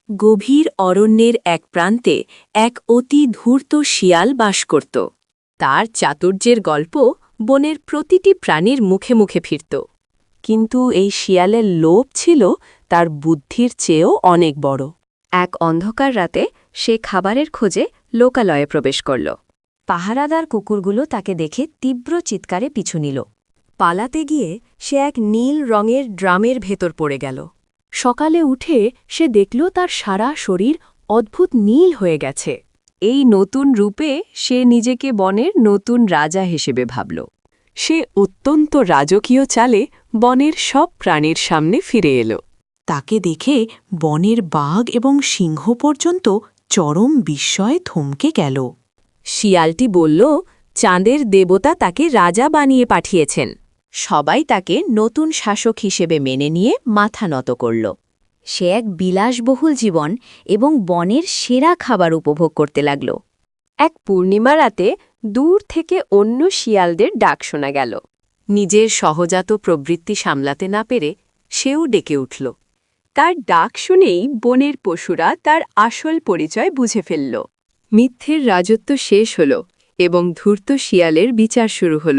গভীর অরণ্যের এক প্রান্তে এক অতি ধূর্ত শিয়াল বাস করত। তার চাতুর্যের গল্প বনের প্রতিটি প্রাণীর মুখে মুখে ফিরত। কিন্তু এই শিয়ালের লোভ ছিল তার বুদ্ধির চেয়েও অনেক বড়। এক অন্ধকার রাতে সে খাবারের খোঁজে লোকালয়ে প্রবেশ করল। পাহারাদার কুকুরগুলো তাকে দেখে তীব্র চিৎকারে পিছু নিল। পালাতে গিয়ে সে এক নীল রঙের ড্রামের ভেতর পড়ে গেল। সকালে উঠে সে দেখল তার সারা শরীর অদ্ভুত নীল হয়ে গেছে। এই নতুন রূপে সে নিজেকে বনের নতুন রাজা হিসেবে ভাবল। সে অত্যন্ত রাজকীয় চালে বনের সব প্রাণীর সামনে ফিরে এলো। তাকে দেখে বনের বাঘ এবং সিংহ পর্যন্ত চরম বিস্ময়ে থমকে গেল। শিয়ালটি বলল, চাঁদের দেবতা তাকে রাজা বানিয়ে পাঠিয়েছেন। সবাই তাকে নতুন শাসক হিসেবে মেনে নিয়ে মাথা নত করল। সে এক বিলাসবহুল জীবন এবং বনের সেরা খাবার উপভোগ করতে লাগল। এক পূর্ণিমা রাতে দূর থেকে অন্য শিয়ালদের ডাক শোনা গেল। নিজের সহজাত প্রবৃত্তি সামলাতে না পেরে সেও ডেকে উঠল। তার ডাক শুনেই বনের পশুরা তার আসল পরিচয় বুঝে ফেলল। মিথ্যের রাজত্ব শেষ হল এবং ধূর্ত শিয়ালের বিচার শুরু হল।